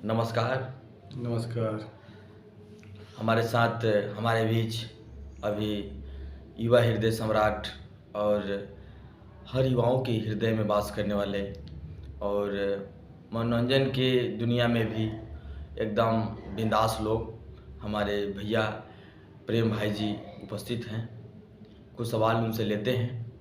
नमस्कार। नमस्कार। हमारे साथ हमारे बीच अभी युवा हृदय सम्राट और हर युवाओं के हृदय में वास करने वाले और मनोरंजन के दुनिया में भी एकदम बिंदास लोग हमारे भैया प्रेम भाई जी उपस्थित हैं। कुछ सवाल उनसे लेते हैं।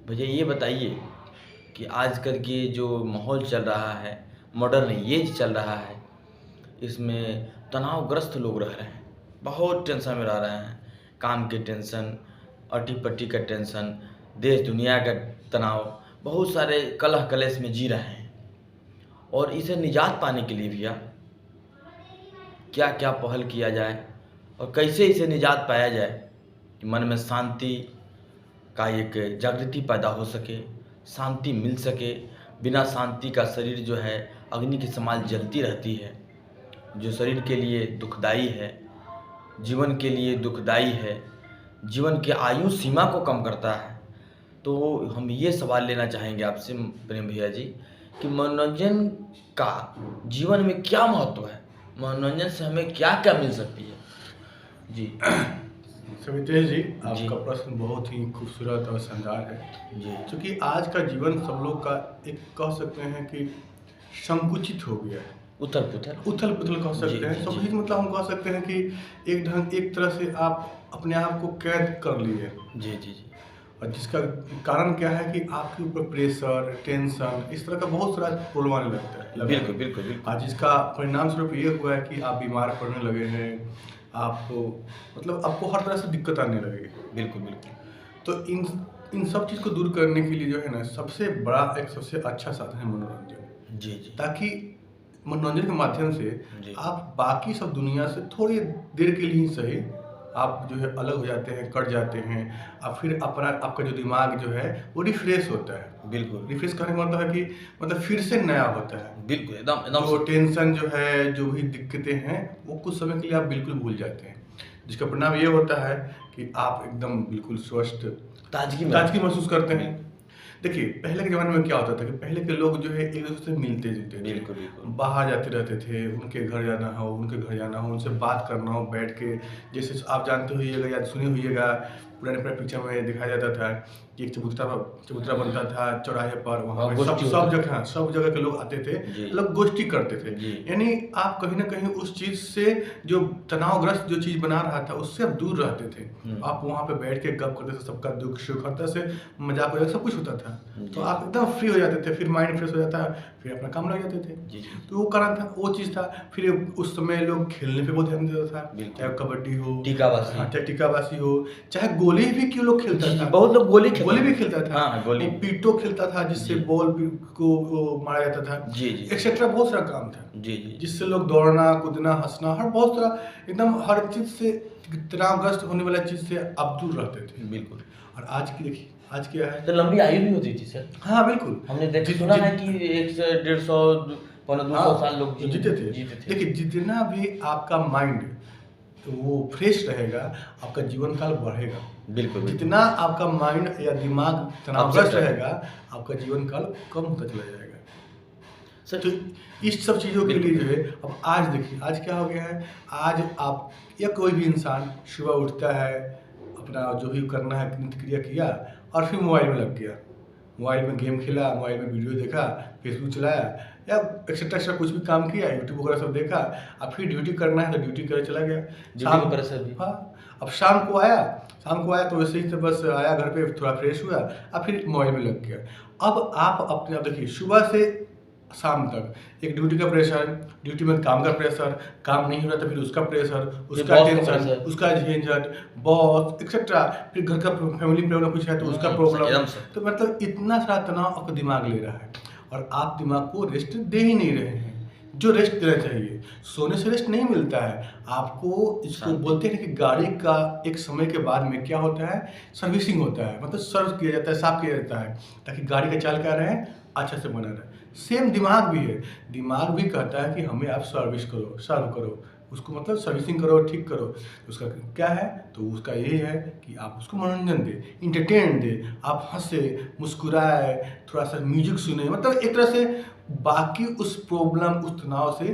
भैया ये बताइए कि आजकल के जो माहौल चल रहा है, मॉडर्न एज चल रहा है, इसमें तनावग्रस्त लोग रह रहे हैं, बहुत टेंशन में रह रहे हैं। काम के टेंशन, अटी-पट्टी का टेंशन, देश दुनिया का तनाव, बहुत सारे कलह कलेश में जी रहे हैं। और इसे निजात पाने के लिए भैया क्या क्या पहल किया जाए और कैसे इसे निजात पाया जाए कि मन में शांति का एक जागृति पैदा हो सके, शांति मिल सके। बिना शांति का शरीर जो है अग्नि के समान जलती रहती है, जो शरीर के लिए दुखदाई है, जीवन के लिए दुखदाई है, जीवन के आयु सीमा को कम करता है। तो हम ये सवाल लेना चाहेंगे आपसे प्रेम भैया जी कि मनोरंजन का जीवन में क्या महत्व है? मनोरंजन से हमें क्या-क्या मिल सकती है? जी। सवितेश जी, जी। आपका प्रश्न बहुत ही खूबसूरत और शानदार है। जी। क्योंकि आज का जीवन सब लोग का एक कह सकते हैं कि संकुचित हो गया है। उथल-पुथल। उथल-पुथल कह जी, सकते हैं। जी, संकुचित जी। मतलब हम कह सकते हैं कि एक तरह से आप अपने आप को कैद कर लिए। जी, जी, जी। और जिसका कारण क्या है कि आपके ऊपर प्रेशर, टेंशन इस तरह का बहुत सारा प्रॉब्लम आने लगता है। बिल्कुल, बिल्कुल, बिल्कुल। आज इसका परिणाम स्वरूप ये हुआ है कि आप बीमार पड़ने लगे हैं। आपको मतलब आपको हर तरह से दिक्कत आने लगेगी। बिल्कुल, बिल्कुल। तो इन सब चीज़ को दूर करने के लिए जो है ना, सबसे बड़ा एक सबसे अच्छा साधन है मनोरंजन। जी, जी। ताकि मनोरंजन के माध्यम से जी। आप बाकी सब दुनिया से थोड़ी देर के लिए ही सही आप जो है अलग हो जाते हैं, कट जाते हैं। और फिर आपका जो दिमाग जो है वो रिफ्रेश होता है। बिल्कुल। रिफ्रेश करने का मतलब है कि मतलब फिर से नया होता है। बिल्कुल, एकदम जो टेंशन जो है, जो भी दिक्कतें हैं, वो कुछ समय के लिए आप बिल्कुल भूल जाते हैं। जिसका परिणाम ये होता है कि आप एकदम बिल्कुल स्वस्थ ताजगी महसूस करते हैं। देखिए, पहले के ज़माने में क्या होता था कि पहले के लोग जो है एक-दूसरे से मिलते-जुलते थे। बिल्कुल, बिल्कुल। बाहर जाते रहते थे, उनके घर जाना हो, उनसे बात करना हो बैठ के। जैसे आप जानते होइएगा या सुने होइएगा, पुराने पिक्चर में दिखाया जाता था कि एक चबूतरा बनता था चौराहे पर, वहाँ पे सब जगह के लोग आते थे, जी। लोग गोष्ठी करते थे। जी। यानी आप कहीं न कहीं उस चीज़ से जो तनावग्रस्त जो चीज़ बना रहा था, उससे आप दूर रहते थे। आप वहाँ पे बैठ के गप करते थे, सबका दुख-सुख हर तरह से मज़ाक वज़ाक सब कुछ होता था। तो आप एकदम फ्री हो जाते थे, फिर माइंड फ्रेश हो जाता है, फिर अपना काम लग जाते थे। जी, जी। तो वो कारण था, वो चीज़ था। फिर उस समय लोग खेलने पे बहुत ध्यान देता था, बिल्कुल। चाहे कबड्डी हो, टीकाबाजी। हाँ, चाहे टीकाबाजी हो, चाहे गोली भी क्यों लोग खेलता जी, था। बहुत लोग गोली भी खेलता था। हाँ, गोली। वो पीटो खेलता था जिससे जी। बॉल को वो मारा जाता था। जी, जी। एक्सेट्रा बहुत सारा काम था। जी, जी। जिससे लोग दौड़ना, कूदना, हँसना हर बहुत सारा एकदम हर चीज़ से तनावग्रस्त होने वाला चीज़ से आप दूर रहते थे। बिल्कुल। और आज की देखिए, आज क्या है? तो लंबी आयु भी होती थी सर। हाँ, बिल्कुल। हमने जित सुना है जित कि 1 से 150 पौने 200 साल लोग जीते थे। जीते थे। देखिए, जितना भी आपका माइंड वो फ्रेश रहेगा, आपका जीवन काल बढ़ेगा। बिल्कुल, बिल्कुल। जितना आपका माइंड या दिमाग तनावग्रस्त रहेगा, आपका जीवन काल कम होता चला जाएगा। सर, तो इस सब चीज़ों के लिए बिल्कुल। जो है, अब आज देखिए, आज क्या हो गया है, आज आप या कोई भी इंसान सुबह उठता है, अपना जो भी करना है नित्य क्रिया किया और फिर मोबाइल में लग गया। मोबाइल में गेम खेला, मोबाइल में वीडियो देखा, फेसबुक चलाया या एक्स्ट्रा कुछ भी काम किया, यूट्यूब वगैरह सब देखा। अब फिर ड्यूटी करना है तो ड्यूटी करे चला गया। ड्यूटी का प्रेशर भी। हाँ, अब शाम को आया तो वैसे ही तो बस आया घर पे, थोड़ा फ्रेश हुआ अब फिर मोबाइल में लग गया। अब आप अपने आप देखिए, सुबह से शाम तक एक ड्यूटी का प्रेशर, ड्यूटी में काम का प्रेशर, काम नहीं हो रहा तो फिर उसका प्रेशर, उसका टेंशन, उसका झंझट, बॉस एक्सेट्रा, फिर घर का फैमिली प्रॉब्लम कुछ है तो उसका प्रॉब्लम। तो मतलब इतना सारा तनाव आपका दिमाग ले रहा है और आप दिमाग को रेस्ट दे ही नहीं रहे हैं, जो रेस्ट देना चाहिए। सोने से रेस्ट नहीं मिलता है आपको। इसको बोलते हैं कि गाड़ी का एक समय के बाद में क्या होता है, सर्विसिंग होता है, मतलब सर्व किया जाता है, साफ किया जाता है ताकि गाड़ी का चाल क्या रहे, अच्छा से बना रहे। सेम दिमाग भी है, दिमाग भी कहता है कि हमें आप सर्व करो, उसको मतलब सर्विसिंग करो, ठीक करो। उसका क्या है, तो उसका यही है कि आप उसको मनोरंजन दें, इंटरटेन दें, आप हंसे, मुस्कुराए, थोड़ा सा म्यूजिक सुने, मतलब एक तरह से बाकी उस प्रॉब्लम, उस तनाव से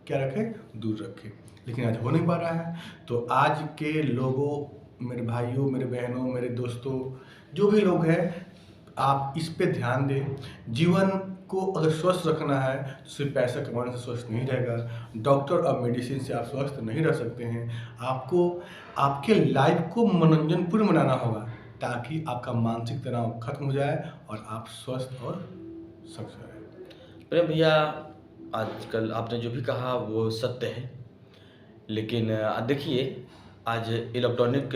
क्या रखें, दूर रखें। लेकिन आज हो नहीं पा रहा है। तो आज के लोगों, मेरे भाइयों, मेरे बहनों, मेरे दोस्तों, जो भी लोग हैं, आप इस पे ध्यान दें। जीवन को अगर स्वस्थ रखना है तो सिर्फ पैसा कमाने से स्वस्थ नहीं रहेगा, डॉक्टर और मेडिसिन से आप स्वस्थ नहीं रह सकते हैं। आपको आपके लाइफ को मनोरंजनपूर्ण बनाना होगा, ताकि आपका मानसिक तनाव खत्म हो जाए और आप स्वस्थ और सक्षम रहें। प्रेम भैया, आजकल आपने जो भी कहा वो सत्य है, लेकिन देखिए, आज इलेक्ट्रॉनिक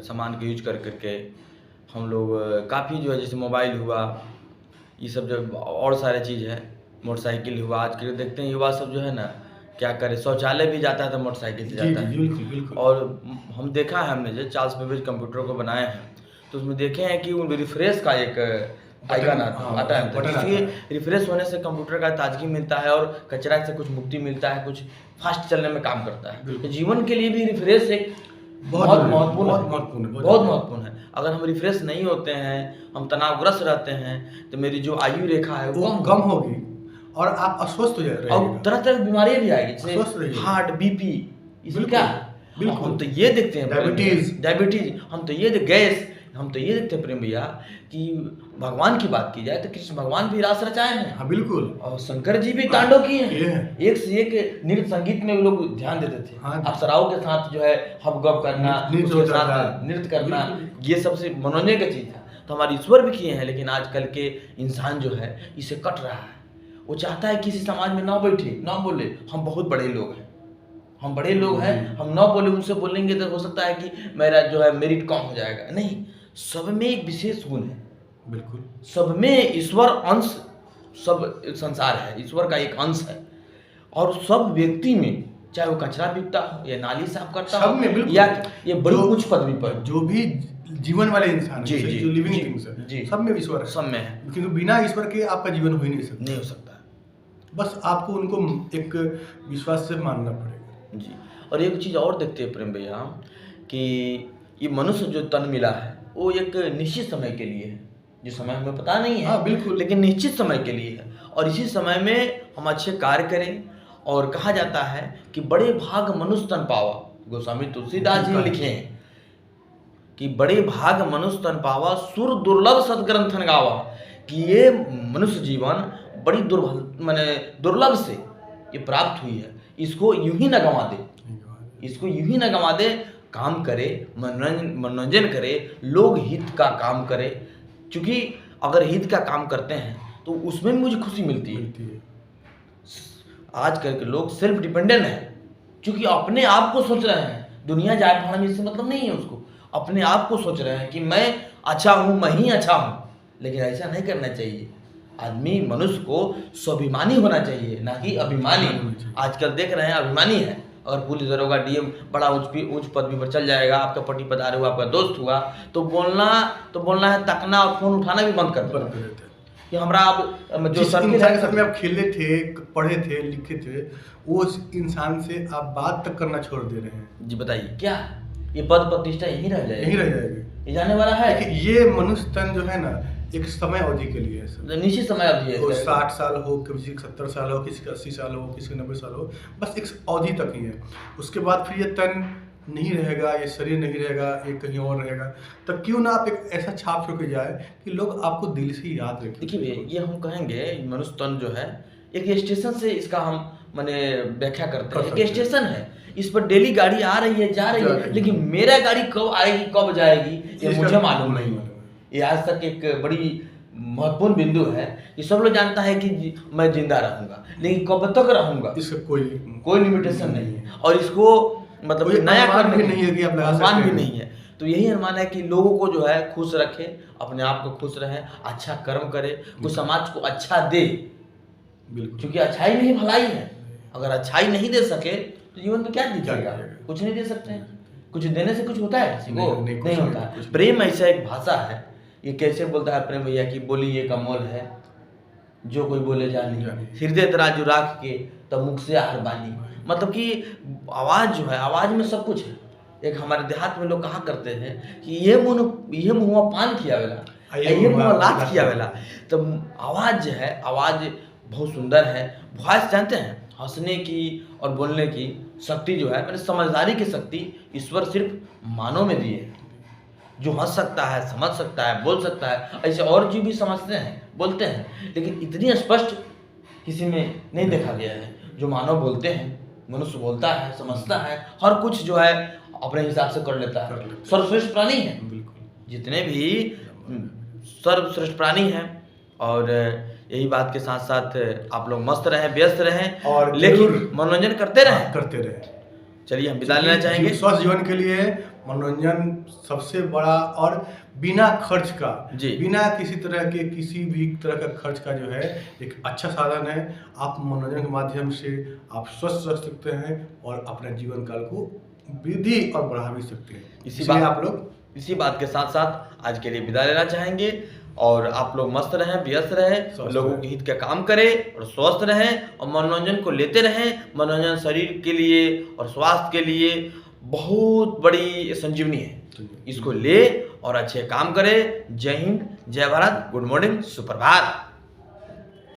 सामान का यूज कर करके हम लोग काफ़ी जो है, जैसे मोबाइल हुआ, ये सब जो और सारे चीज़ है, मोटरसाइकिल हुआ, आज के देखते हैं युवा सब जो है ना, क्या करे, शौचालय भी जाता है तो मोटरसाइकिल से जी जाता जी, है। बिल्कुल बिल्कुल। और हम देखा है, हमने जो चार्ल्स बेबेज कंप्यूटर को बनाए हैं, तो उसमें देखे हैं कि वो रिफ्रेश का एक आइकन आता है, बटन आता जिससे है। रिफ्रेश होने से कंप्यूटर का ताजगी मिलता है और कचरा से कुछ मुक्ति मिलता है, कुछ फास्ट चलने में काम करता है। बिल्कुल। तो जीवन के लिए भी रिफ्रेश एक बहुत बहुत जरूरी है, महत्वपूर्ण बहुत है, महत्वपूर्ण है, बहुत बहुत जरूरी है। महत्वपूर्ण है। अगर हम रिफ्रेश नहीं होते हैं, हम तनावग्रस्त रहते हैं, तो मेरी जो आयु रेखा है वो वो कम होगी और आप अस्वस्थ हो और रहिएगा। तरह तरह की बीमारियां भी आएगी, स्वस्थ जैसे रहिए। हार्ट, बीपी, इसमें बिल्कुल, क्या है? बिल्कुल। हम तो ये देखते हैं डायबिटीज। हम तो ये गैस, हम तो ये देखते हैं प्रेम भैया कि भगवान की बात की जाए तो कृष्ण भगवान भी रास रचाए हैं, हाँ बिल्कुल। और शंकर जी भी तांडव किए किए हैं। हैं। एक से एक नृत्य संगीत में भी लोग ध्यान देते थे। हाँ। अप्सराओं के साथ जो है हबगब करना, नृत्य उसके होता साथ था। नृत्य करना, बिल्कुल। ये सबसे मनोरंजन की चीज था। तो हमारे ईश्वर भी किए हैं, लेकिन आजकल के इंसान जो है इसे कट रहा है। वो चाहता है किसी समाज में ना बैठे, ना बोले, हम बहुत बड़े लोग हैं, हम बड़े लोग हैं, हम ना बोले, उनसे बोलेंगे तो हो सकता है कि मेरा जो है मेरिट कम हो जाएगा। नहीं, सब में एक विशेष गुण है, बिल्कुल। सब में ईश्वर अंश, सब संसार है, ईश्वर का एक अंश है। और सब व्यक्ति में, चाहे वो कचरा पीटता हो या नाली साफ करता सब हो में बिल्कुल। या ये बड़ी जो- उच्च पदवी पर, जो भी जीवन वाले इंसान जी, है, जी, जो लिविंग जी, थिंग्स जी। है, सब में ईश्वर है। सब में है, क्योंकि बिना ईश्वर के आपका जीवन हो ही नहीं सकता। नहीं हो सकता। बस आपको उनको एक विश्वास से मानना पड़ेगा। जी, और एक चीज़ और देखते हैं प्रेम भैया कि ये मनुष्य जो तन मिला है वो एक निश्चित समय के लिए है, जो समय हमें पता नहीं है। हाँ, बिल्कुल। लेकिन निश्चित समय के लिए है, और इसी समय में हम अच्छे कार्य करें। और कहा जाता है कि बड़े भाग मनुष्य तन पावा, गोस्वामी तुलसीदास जी लिखे हैं कि बड़े भाग मनुष्य तन पावा, सुर दुर्लभ सदग्रंथन गावा, कि ये मनुष्य जीवन बड़ी दुर्लभ से ये प्राप्त हुई है, इसको यूं ही न गंवा दे, इसको यूं ही न गंवा दे। काम करे, मनोरंजन करे, लोग हित का काम करे, क्योंकि अगर हित का काम करते हैं तो उसमें भी मुझे खुशी मिलती है। आजकल के लोग सेल्फ डिपेंडेंट हैं, क्योंकि अपने आप को सोच रहे हैं, दुनिया जाए भाड़ में इससे मतलब नहीं है उसको, अपने आप को सोच रहे हैं कि मैं अच्छा हूँ, मैं ही अच्छा हूँ। लेकिन ऐसा नहीं करना चाहिए। आदमी, मनुष्य को स्वाभिमानी होना चाहिए, ना कि अभिमानी। आजकल देख रहे हैं अभिमानी है, अगर पुलिस दरोगा डीएम बड़ा उच्च पदवी पर चल जाएगा, आपका पट्टी पधार हुआ, आपका दोस्त हुआ, तो बोलना है, तकना और फोन उठाना भी बंद कर देना है कि हमरा अब जो जिस इंसान के साथ में आप खेले थे, पढ़े थे, लिखे थे, वो इंसान से आप बात तक करना छोड़ दे रहे हैं। जी बताइए, क्या ये पद प्रतिष्ठा यहीं रह जाएगी? यहीं रह जाएगी, ये जाने वाला है। देखिए, ये मनुष्य तन जो है ना, एक समय अवधि के लिए है सर। निश्चित समय अवधि है, वो 60 साल हो, किसी के 70 साल हो, किसी के 80 साल हो, किसी के 90 साल हो, बस एक अवधि तक ही है। उसके बाद फिर ये तन नहीं रहेगा, ये शरीर नहीं रहेगा, ये कहीं और रहेगा। तब क्यों ना आप एक ऐसा छाप छोड़ के जाए कि लोग आपको दिल से याद रखें। देखिए, ये हम कहेंगे मनुष्य तन जो है एक स्टेशन से, इसका हम माने व्याख्या करते हैं, एक स्टेशन है, इस पर डेली गाड़ी आ रही है, जा रही है, लेकिन मेरा गाड़ी कब आएगी, कब जाएगी, ये मुझे मालूम नहीं है। ये आज तक एक बड़ी महत्वपूर्ण बिंदु है कि सब लोग जानता है कि मैं जिंदा रहूंगा, लेकिन कब तक रहूंगा इसका कोई लिमिटेशन नहीं है, और इसको मतलब नया करने भी नहीं है कि आप लगा सकते अनुमान भी हैं। नहीं है। तो यही अनुमान है कि लोगों को जो है खुश रखे, अपने आप को खुश रहे, अच्छा कर्म करे, कुछ समाज को अच्छा दे, बिल्कुल। क्योंकि अच्छाई में ही भलाई है। अगर अच्छाई नहीं दे सके तो जीवन में क्या दीजिएगा? दीजिएगा? कुछ नहीं दे सकते हैं। कुछ देने से कुछ होता है किसी को? नहीं, कुछ नहीं नहीं, होता कुछ है। नहीं। प्रेम ऐसा एक भाषा है, ये कैसे बोलता है प्रेम भैया कि बोली ये का मोल है, जो कोई बोले जानी, जानी। हृदय तराजू राख के तब मुख से आहार बानी। मतलब कि आवाज़ जो है, आवाज़ में सब कुछ है। एक हमारे देहात में लोग कहा करते हैं कि ये मुँहवा पान खियावेला, ये मुँहवा लात खियावेला। तो आवाज़ जो है, आवाज़ बहुत सुंदर है। वॉइस जानते हैं, हँसने की और बोलने की शक्ति जो है, मैंने समझदारी की शक्ति ईश्वर सिर्फ मानव में दी है। जो हँस सकता है, समझ सकता है, बोल सकता है, ऐसे और जीव भी समझते हैं, बोलते हैं, लेकिन इतनी स्पष्ट किसी में नहीं देखा गया है। जो मानव बोलते हैं, मनुष्य बोलता है, समझता है, हर कुछ जो है अपने हिसाब से कर लेता है। सर्वश्रेष्ठ प्राणी है, जितने भी सर्वश्रेष्ठ प्राणी हैं। और यही बात के साथ साथ आप लोग मस्त रहें, व्यस्त रहें, और लेकिन मनोरंजन करते रहें। चलिए हम विदा लेना चाहेंगे। स्वस्थ जीवन के लिए मनोरंजन सबसे बड़ा और बिना खर्च का, बिना किसी तरह भी तरह का खर्च का जो है एक अच्छा साधन है। आप मनोरंजन के माध्यम से आप स्वस्थ रह सकते हैं और अपने जीवन काल को वृद्धि और बढ़ा भी सकते हैं। इसी बात के साथ साथ आज के लिए विदा लेना चाहेंगे। और आप लोग मस्त रहें, व्यस्त रहें, लोगों के हित का काम करें और स्वस्थ रहें और मनोरंजन को लेते रहें। मनोरंजन शरीर के लिए और स्वास्थ्य के लिए बहुत बड़ी संजीवनी है। इसको ले और अच्छे काम करें। जय हिंद, जय भारत, गुड मॉर्निंग, सुप्रभात।